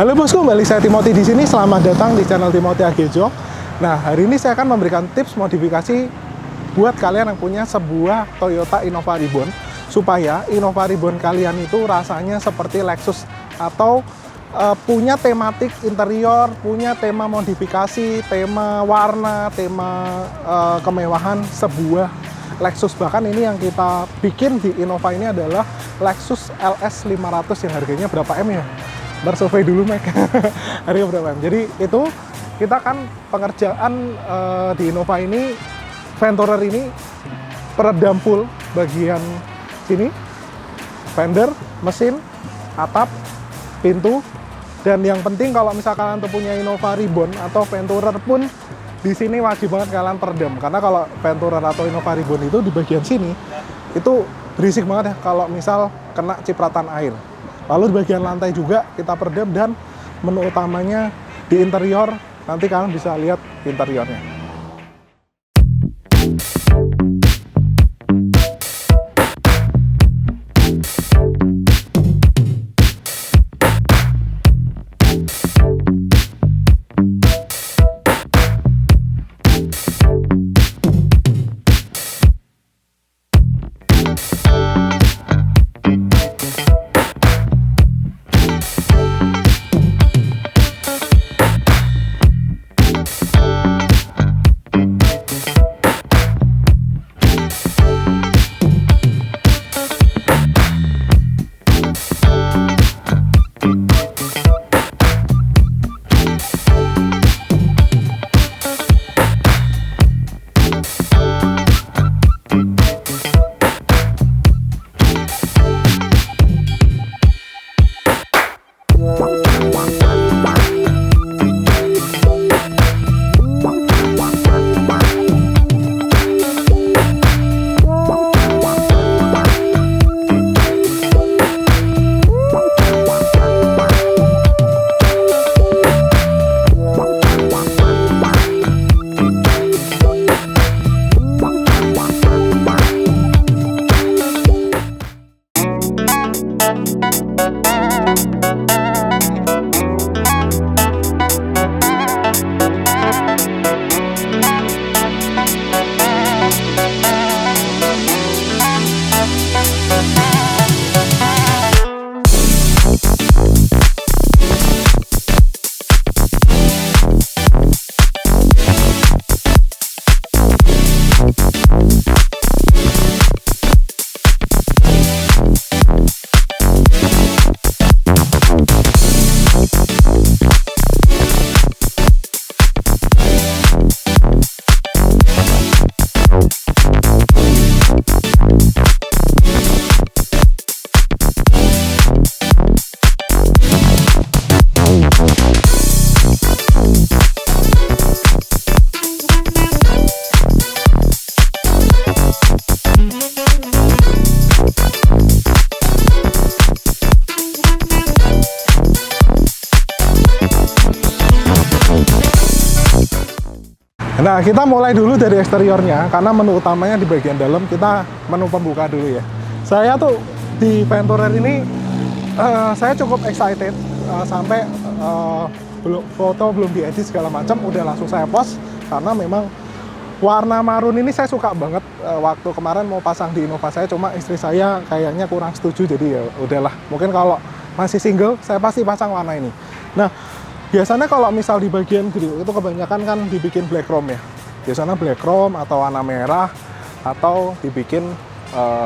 Halo bosku, kembali saya Timothy di sini. Selamat datang di channel Timothy Agejo. Nah, hari ini saya akan memberikan tips modifikasi buat kalian yang punya sebuah Toyota Innova Reborn, supaya Innova Reborn kalian itu rasanya seperti Lexus atau punya tematik interior, punya tema modifikasi, tema warna, tema kemewahan sebuah Lexus. Bahkan ini yang kita bikin di Innova ini adalah Lexus LS 500 yang harganya berapa M ya? Bersurvei dulu, Mac. Harga berapa M? Jadi itu kita kan pengerjaan di Innova ini, Venturer ini peredam full bagian sini, fender, mesin, atap, pintu, dan yang penting kalau misalkan kalian punya Innova Reborn atau Venturer pun di sini wajib banget kalian peredam, karena kalau Venturer atau Innova Reborn itu di bagian sini itu berisik banget ya kalau misal kena cipratan air. Lalu di bagian lantai juga kita peredam, dan menu utamanya di interior, nanti kalian bisa lihat interiornya. Nah, kita mulai dulu dari eksteriornya, karena menu utamanya di bagian dalam. Kita menu pembuka dulu ya. Saya tuh di Venturer ini saya cukup excited, sampai foto belum diedit segala macam udah langsung saya post, karena memang warna marun ini saya suka banget. Waktu kemarin mau pasang di Innova saya, cuma istri saya kayaknya kurang setuju, jadi ya udahlah, mungkin kalau masih single saya pasti pasang warna ini. Nah, biasanya kalau misal di bagian grill itu kebanyakan kan dibikin black chrome ya. Biasanya black chrome atau warna merah, atau dibikin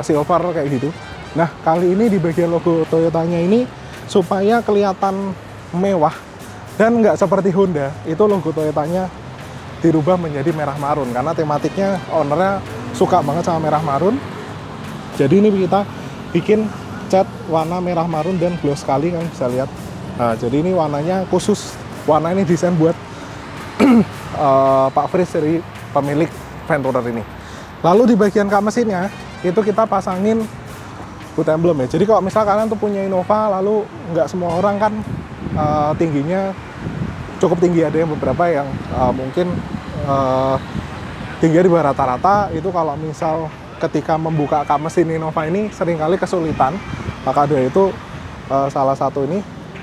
silver kayak gitu. Nah, kali ini di bagian logo Toyotanya ini supaya kelihatan mewah dan nggak seperti Honda, itu logo Toyotanya dirubah menjadi merah marun, karena tematiknya ownernya suka banget sama merah marun. Jadi ini kita bikin cat warna merah marun dan gloss sekali, kan bisa lihat. Nah, jadi ini warnanya khusus, warna ini desain buat Pak Fris dari pemilik Venturer ini. Lalu di bagian kap mesinnya itu kita pasangin boot emblem ya. Jadi kalau misal kalian tuh punya Innova, lalu nggak semua orang kan tingginya cukup tinggi, ada yang beberapa yang mungkin tinggi di bawah rata-rata. Itu kalau misal ketika membuka kap mesin Innova ini seringkali kesulitan, maka dari itu salah satu ini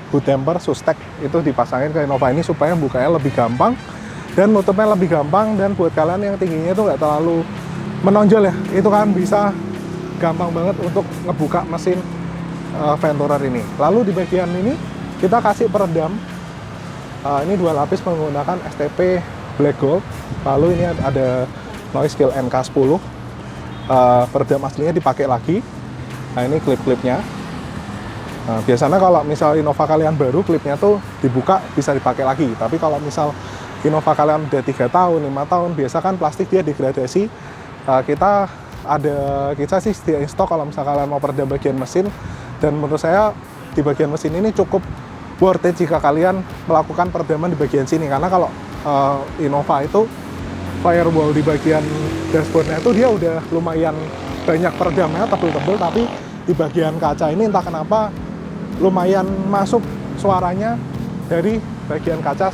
hood damper Sustek itu dipasangin ke Innova ini supaya bukanya lebih gampang dan nutupnya lebih gampang. Dan buat kalian yang tingginya itu nggak terlalu menonjol ya, itu kan bisa gampang banget untuk ngebuka mesin Venturer ini. Lalu di bagian ini kita kasih peredam, ini 2 lapis menggunakan STP Black Gold. Lalu ini ada Noise-Kill NK10, peredam aslinya dipakai lagi. Nah ini klip-klipnya. Nah, biasanya kalau misal Innova kalian baru, klipnya tuh dibuka bisa dipakai lagi. Tapi kalau misal Innova kalian udah 3 tahun, 5 tahun, biasa kan plastik dia degradasi. Kita sih di stok kalau misal kalian mau peredam bagian mesin. Dan menurut saya di bagian mesin ini cukup worth it jika kalian melakukan peredaman di bagian sini. Karena kalau Innova itu firewall di bagian dashboardnya itu dia udah lumayan banyak peredamnya, tebel-tebel, tapi di bagian kaca ini entah kenapa lumayan masuk suaranya dari bagian kaca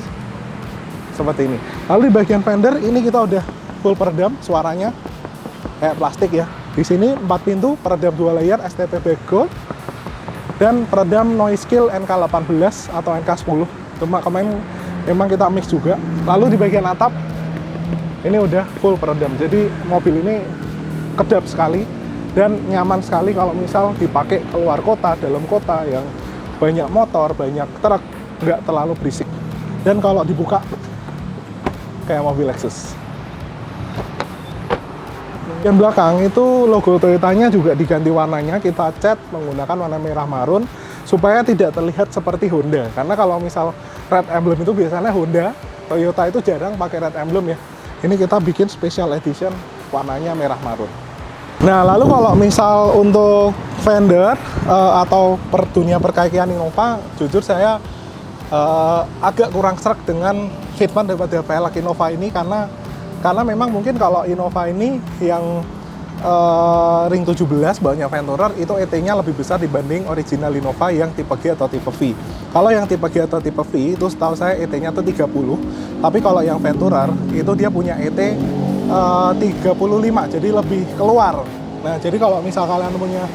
seperti ini. Lalu di bagian fender ini kita udah full peredam, suaranya kayak plastik ya. Di sini 4 pintu, peredam 2 layer STP Black Gold dan peredam Noise-Kill NK18 atau NK10. Cuma kemarin memang kita mix juga. Lalu di bagian atap ini udah full peredam. Jadi mobil ini kedap sekali dan nyaman sekali kalau misal dipakai keluar kota, dalam kota yang banyak motor, banyak truk, nggak terlalu berisik. Dan kalau dibuka kayak mobil Lexus. Yang belakang itu logo Toyotanya juga diganti warnanya, kita cat menggunakan warna merah marun supaya tidak terlihat seperti Honda. Karena kalau misal red emblem itu biasanya Honda, Toyota itu jarang pakai red emblem ya. Ini kita bikin special edition warnanya merah marun. Nah, lalu kalau misal untuk fender atau dunia perkakian Innova, jujur saya agak kurang sreg dengan fitment daripada velg Innova ini karena memang mungkin kalau Innova ini yang ring 17 bawahnya Venturer itu ET-nya lebih besar dibanding original Innova yang tipe G atau tipe V. Kalau yang tipe G atau tipe V itu setahu saya ET-nya tuh 30, tapi kalau yang Venturer itu dia punya ET 35, jadi lebih keluar. Nah, jadi kalau misal kalian punya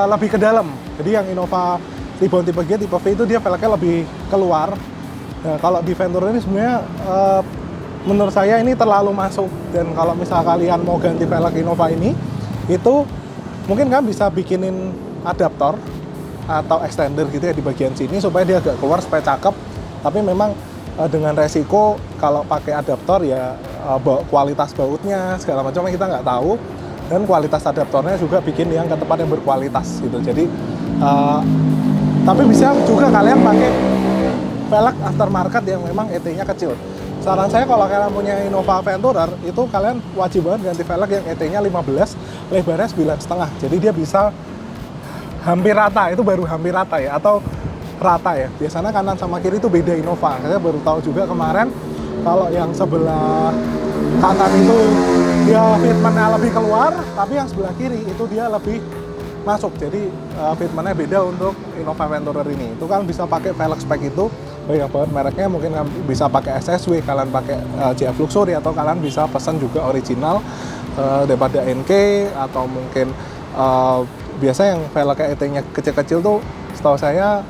lebih ke dalam. Jadi yang Innova Rebound tipe G, tipe V itu dia velgnya lebih keluar. Nah, kalau di Venturer ini sebenarnya menurut saya ini terlalu masuk. Dan kalau misal kalian mau ganti velg Innova ini, itu mungkin kan bisa bikinin adaptor atau extender gitu ya di bagian sini supaya dia agak keluar supaya cakep. Tapi memang dengan resiko kalau pakai adaptor ya kualitas bautnya segala macam kita nggak tahu, dan kualitas adaptornya juga bikin yang ke tempat yang berkualitas gitu. Jadi tapi bisa juga kalian pakai velg aftermarket yang memang ET-nya kecil. Saran saya kalau kalian punya Innova Venturer itu kalian wajib banget ganti velg yang ET-nya 15, lebarnya 9,5. Jadi dia bisa hampir rata, itu baru hampir rata ya, atau rata ya. Biasanya kanan sama kiri itu beda Innova. Saya baru tahu juga kemarin kalau yang sebelah kanan itu dia fitmentnya lebih keluar, tapi yang sebelah kiri itu dia lebih masuk. Jadi fitmentnya beda untuk Innova Venturer ini. Itu kan bisa pakai velg spek itu banyak banget mereknya, mungkin bisa pakai SSW, kalian pakai JF Luxury, atau kalian bisa pesan juga original daripada NK, atau mungkin biasa yang velgnya ET-nya kecil-kecil tuh setahu saya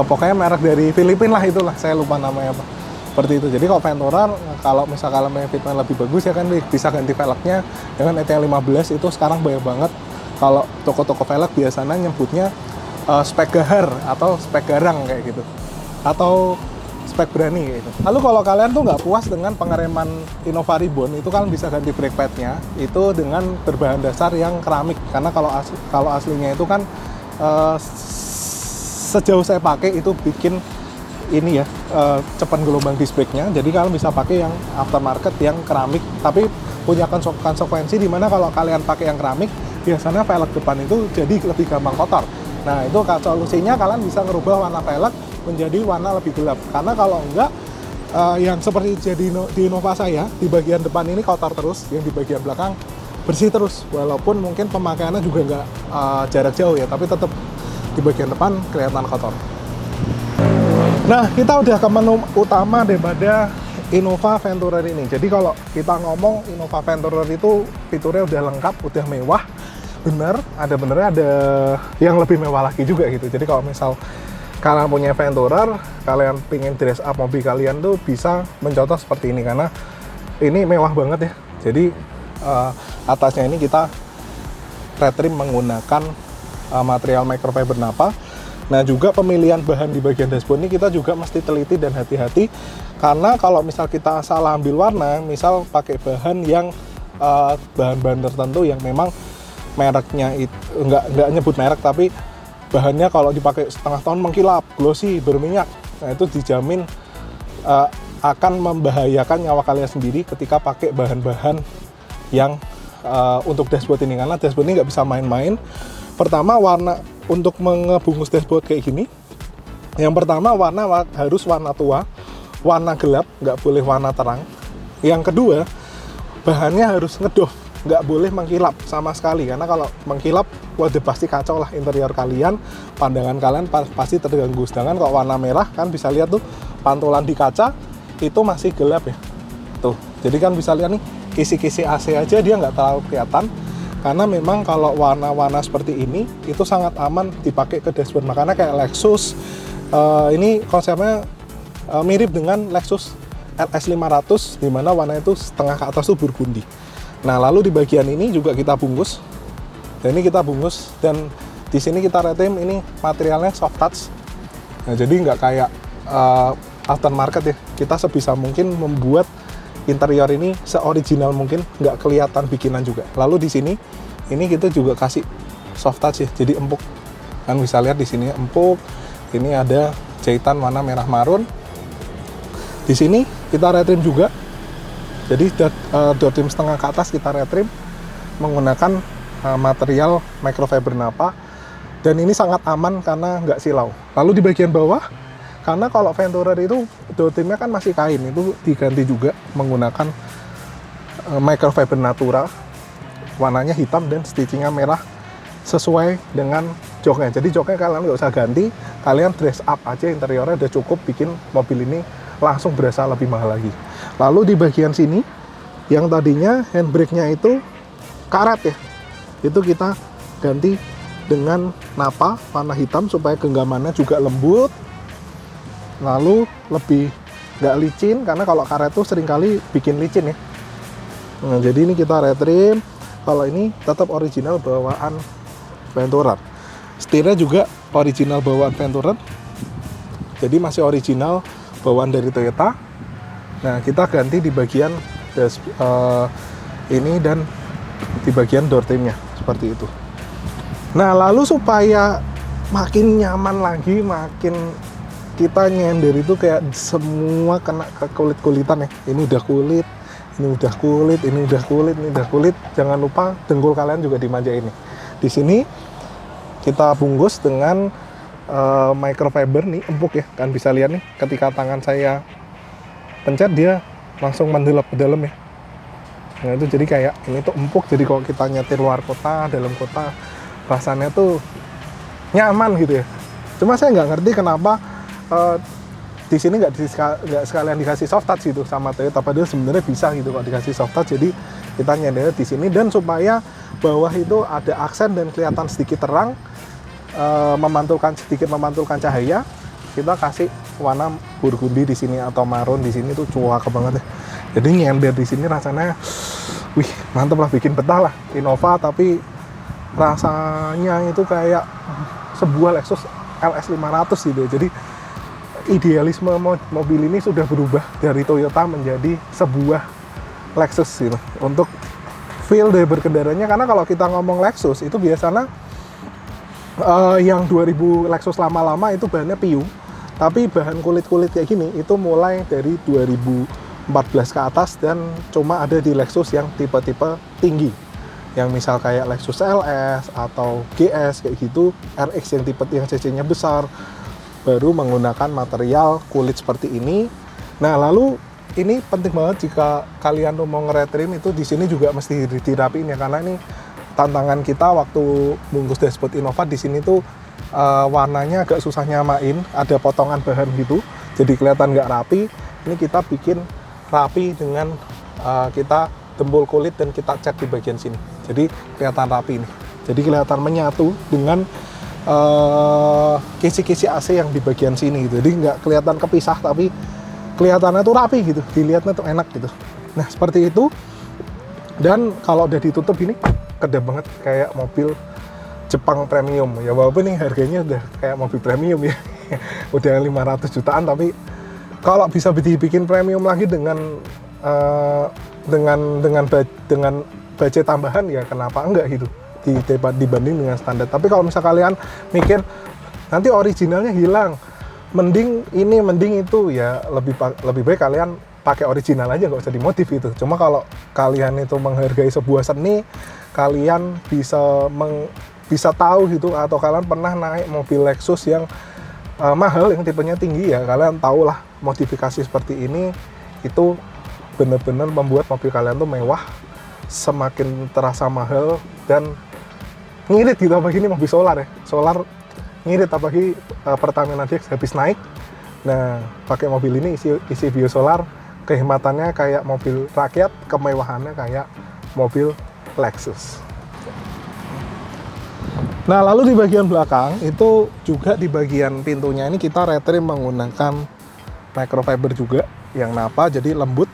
pokoknya merek dari Filipina lah, itulah saya lupa namanya apa, seperti itu. Jadi kalau Venturer, kalau misalkan kalian punya fitment lebih bagus ya kan bisa ganti velgnya dengan ET 15. Itu sekarang banyak banget kalau toko-toko velg biasanya nyebutnya spek gahar atau spek garang kayak gitu, atau spek berani kayak gitu. Lalu kalau kalian tuh nggak puas dengan pengereman Innova Reborn, itu kalian bisa ganti brake pad-nya itu dengan berbahan dasar yang keramik. Karena kalau aslinya itu kan sejauh saya pakai itu bikin ini ya cepat gelombang disc brake-nya. Jadi kalian bisa pakai yang aftermarket yang keramik, tapi punya konsekuensi di mana kalau kalian pakai yang keramik biasanya velg depan itu jadi lebih gampang kotor. Nah, itu solusinya kalian bisa ngerubah warna velg menjadi warna lebih gelap. Karena kalau enggak, yang seperti jadi di Innova saya, di bagian depan ini kotor terus, yang di bagian belakang bersih terus. Walaupun mungkin pemakaiannya juga enggak jarak jauh ya, tapi tetap di bagian depan kelihatan kotor. Nah, kita udah ke menu utama daripada Innova Venturer ini. Jadi kalau kita ngomong Innova Venturer itu fiturnya udah lengkap, udah mewah, bener, ada benernya, ada yang lebih mewah lagi juga gitu. Jadi kalau misal kalian punya Venturer, kalian pengen dress up mobil kalian tuh bisa mencontoh seperti ini, karena ini mewah banget ya. Jadi atasnya ini kita retrim menggunakan material microfiber Napa. Nah, juga pemilihan bahan di bagian dashboard ini kita juga mesti teliti dan hati-hati, karena kalau misal kita salah ambil warna, misal pakai bahan yang bahan-bahan tertentu yang memang mereknya itu nggak nyebut merek, tapi bahannya kalau dipakai setengah tahun mengkilap, glossy, berminyak, nah itu dijamin akan membahayakan nyawa kalian sendiri ketika pakai bahan-bahan yang untuk dashboard ini, karena dashboard ini nggak bisa main-main. Pertama, warna untuk mengebungkus dashboard kayak gini, yang pertama warna harus warna tua, warna gelap, nggak boleh warna terang. Yang kedua, bahannya harus ngedoff, nggak boleh mengkilap sama sekali, karena kalau mengkilap, waduh pasti kacau lah interior kalian, pandangan kalian pasti terganggu. Sedangkan kalau warna merah kan bisa lihat tuh pantulan di kaca itu masih gelap ya, tuh. Jadi kan bisa lihat nih kisi-kisi AC aja dia nggak terlalu kelihatan, karena memang kalau warna-warna seperti ini itu sangat aman dipakai ke dashboard. Makanya kayak Lexus ini konsepnya mirip dengan Lexus LS 500, dimana warna itu setengah ke atas tuh burgundi. Nah, lalu di bagian ini juga kita bungkus. Dan ini kita bungkus, dan di sini kita retrim ini materialnya soft touch. Nah, jadi nggak kayak aftermarket ya. Kita sebisa mungkin membuat interior ini seoriginal mungkin, nggak kelihatan bikinan juga. Lalu di sini ini kita juga kasih soft touch ya, jadi empuk. Kan bisa lihat di sini empuk. Ini ada jahitan warna merah marun. Di sini kita retrim juga. Jadi door trim setengah ke atas kita retrim menggunakan material microfiber Napa, dan ini sangat aman karena nggak silau. Lalu di bagian bawah, karena kalau Venturer itu door trimnya kan masih kain, itu diganti juga menggunakan microfiber natural, warnanya hitam dan stitchingnya merah sesuai dengan joknya. Jadi joknya kalian nggak usah ganti, kalian dress up aja interiornya udah cukup bikin mobil ini langsung berasa lebih mahal lagi. Lalu di bagian sini yang tadinya handbrake-nya itu karet ya, itu kita ganti dengan Napa warna hitam supaya genggamannya juga lembut, lalu lebih nggak licin, karena kalau karet tuh seringkali bikin licin ya. Nah, jadi ini kita retrim. Kalau ini tetap original bawaan Venturer. Setirnya juga original bawaan Venturer, jadi masih original bawaan dari Toyota. Nah, kita ganti di bagian ini dan di bagian door trimnya seperti itu. Nah, lalu supaya makin nyaman lagi, makin kita nyender itu kayak semua kena ke kulit-kulitan ya. Ini udah kulit, ini udah kulit, ini udah kulit, ini udah kulit. Jangan lupa dengkul kalian juga dimanjain nih. Di sini kita bungkus dengan microfiber nih, empuk ya. Kan bisa lihat nih, ketika tangan saya pencet dia langsung mendelep ke dalam ya. Nah, itu jadi kayak ini tuh empuk. Jadi kalau kita nyetir luar kota, dalam kota, rasanya tuh nyaman gitu ya. Cuma saya nggak ngerti kenapa di sini nggak sekalian dikasih soft touch gitu sama Toyota, padahal sebenarnya bisa gitu kalau dikasih soft touch. Jadi kita nyender di sini, dan supaya bawah itu ada aksen dan kelihatan sedikit terang, sedikit memantulkan cahaya, kita kasih warna burgundi di sini atau marun di sini tuh cuak banget ya. Jadi nyender di sini rasanya, wih mantep lah, bikin betah lah. Innova tapi rasanya itu kayak sebuah Lexus LS 500 gitu. Jadi idealisme mobil ini sudah berubah dari Toyota menjadi sebuah Lexus gitu. Untuk feel dari berkendaranya, karena kalau kita ngomong Lexus itu biasanya yang 2000 Lexus lama-lama itu bahannya piu, tapi bahan kulit-kulit kayak gini itu mulai dari 2014 ke atas, dan cuma ada di Lexus yang tipe-tipe tinggi, yang misal kayak Lexus LS atau GS kayak gitu, RX yang tipe yang cc-nya besar, baru menggunakan material kulit seperti ini. Nah, lalu ini penting banget jika kalian tuh mau ngeretrim itu, di sini juga mesti dirapiin ya, karena ini tantangan kita waktu bungkus dashboard Innova. Di sini tuh warnanya agak susah nyamain, ada potongan bahan gitu, jadi kelihatan nggak rapi. Ini kita bikin rapi dengan kita dempul kulit dan kita cat di bagian sini, jadi kelihatan rapi nih. Jadi kelihatan menyatu dengan kisi-kisi AC yang di bagian sini gitu. Jadi nggak kelihatan kepisah, tapi kelihatannya tuh rapi gitu, dilihatnya tuh enak gitu. Nah seperti itu. Dan kalau udah ditutup gini, kedap banget kayak mobil Jepang premium ya, walaupun nih harganya udah kayak mobil premium ya. Udah 500 jutaan, tapi kalau bisa dibikin premium lagi dengan budget tambahan ya kenapa enggak gitu, dibanding dengan standar. Tapi kalau misal kalian mikir nanti originalnya hilang, mending ini mending itu, ya lebih baik kalian pakai original aja, nggak usah dimodif gitu. Cuma kalau kalian itu menghargai sebuah seni, kalian bisa tahu gitu, atau kalian pernah naik mobil Lexus yang mahal, yang tipenya tinggi, ya kalian tahulah modifikasi seperti ini itu benar-benar membuat mobil kalian tuh mewah, semakin terasa mahal dan ngirit gitu. Apalagi ini mobil solar ya, solar ngirit, apalagi Pertamina DX habis naik. Nah pakai mobil ini isi biosolar, kehematannya kayak mobil rakyat, kemewahannya kayak mobil Lexus. Nah lalu di bagian belakang itu juga di bagian pintunya ini kita retrim menggunakan microfiber juga yang napa, jadi lembut.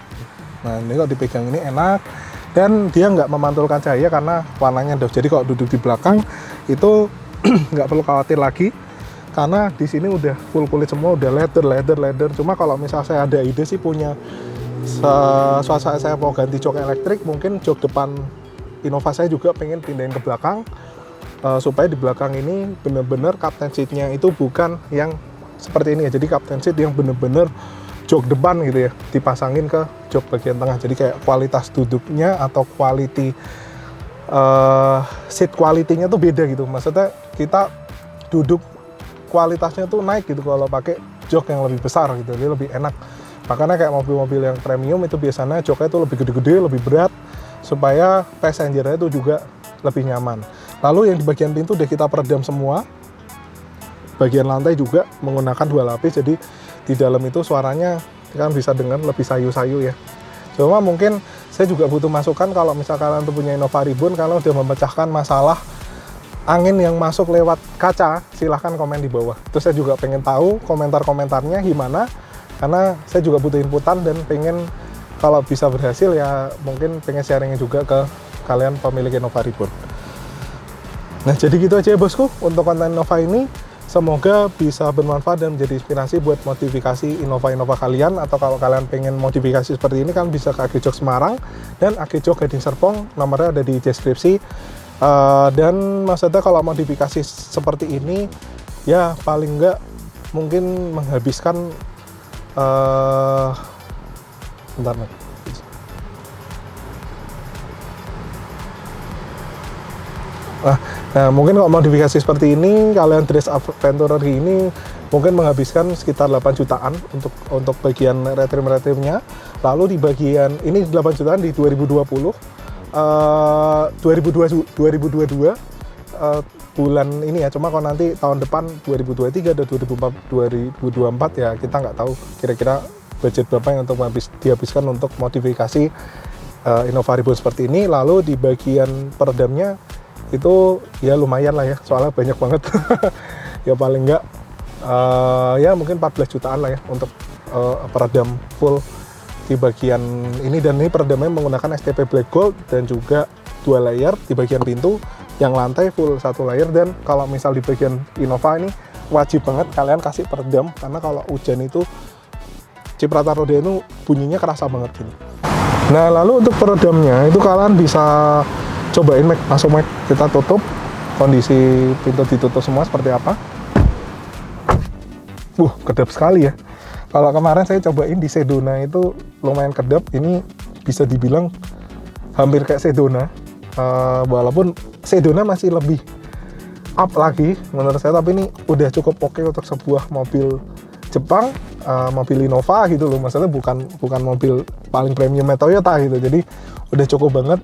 Nah ini kalau dipegang ini enak, dan dia nggak memantulkan cahaya karena warnanya doff. Jadi kalau duduk di belakang itu nggak perlu khawatir lagi, karena di sini udah full kulit semua, udah leather. Cuma kalau misal saya ada ide sih punya, suatu saya mau ganti jok elektrik, mungkin jok depan Innova saya juga pengen pindahin ke belakang, supaya di belakang ini bener-bener captain seat-nya itu bukan yang seperti ini ya. Jadi captain seat yang bener-bener jok depan gitu ya, dipasangin ke jok bagian tengah. Jadi kayak kualitas duduknya atau seat quality-nya tuh beda gitu. Maksudnya kita duduk kualitasnya tuh naik gitu kalau pakai jok yang lebih besar gitu, jadi lebih enak. Makanya kayak mobil-mobil yang premium itu biasanya joknya itu lebih gede-gede, lebih berat, supaya passenger-nya itu juga lebih nyaman. Lalu yang di bagian pintu udah kita peredam semua. Bagian lantai juga menggunakan 2 lapis, jadi di dalam itu suaranya kan bisa dengar lebih sayu-sayu ya. Cuma mungkin saya juga butuh masukan, kalau misal kalian tuh punya Innova Reborn, kalau udah memecahkan masalah angin yang masuk lewat kaca, silahkan komen di bawah. Terus saya juga pengen tahu komentar-komentarnya gimana, karena saya juga butuh inputan dan pengen kalau bisa berhasil ya mungkin pengen sharingnya juga ke kalian pemilik Innova Reborn. Nah jadi gitu aja ya bosku untuk konten Innova ini. Semoga bisa bermanfaat dan menjadi inspirasi buat modifikasi Innova kalian. Atau kalau kalian pengen modifikasi seperti ini kan bisa ke Agejok Semarang dan Agejok Gading Serpong, nomornya ada di deskripsi. Dan maksudnya kalau modifikasi seperti ini ya paling enggak mungkin menghabiskan bentar nih. Nah, mungkin kalau modifikasi seperti ini, kalian dress up Venturer ini mungkin menghabiskan sekitar 8 jutaan untuk bagian retrim-retrimnya. Lalu di bagian ini 8 jutaan di 2022 bulan ini ya. Cuma kalau nanti tahun depan 2023 dan 2024 ya kita nggak tahu kira-kira budget berapa yang untuk dihabiskan untuk modifikasi Innova Reborn seperti ini. Lalu di bagian peredamnya itu ya lumayan lah ya, soalnya banyak banget. Ya paling enggak ya mungkin 14 jutaan lah ya untuk peredam full di bagian ini. Dan ini peredamnya menggunakan STP Black Gold dan juga 2 layer di bagian pintu, yang lantai full 1 layer. Dan kalau misal di bagian Innova ini wajib banget kalian kasih peredam, karena kalau hujan itu cipratan roda itu bunyinya kerasa banget gitu. Nah lalu untuk peredamnya itu kalian bisa cobain langsung kita tutup, kondisi pintu ditutup semua seperti apa. Kedap sekali ya. Kalau kemarin saya cobain di Sedona itu lumayan kedap, ini bisa dibilang hampir kayak Sedona. Walaupun Sedona masih lebih up lagi menurut saya, tapi ini udah cukup oke untuk sebuah mobil Jepang, mobil Innova gitu loh. Maksudnya bukan mobil paling premium Toyota gitu. Jadi udah cukup banget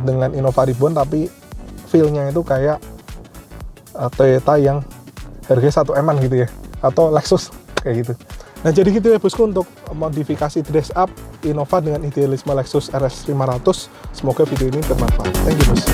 dengan Innova Reborn, tapi feel-nya itu kayak Toyota yang harganya 1 M-an gitu ya, atau Lexus kayak gitu. Nah jadi gitu ya bosku untuk modifikasi dress up Innova dengan idealisme Lexus RS 500. Semoga video ini bermanfaat. Thank you bos.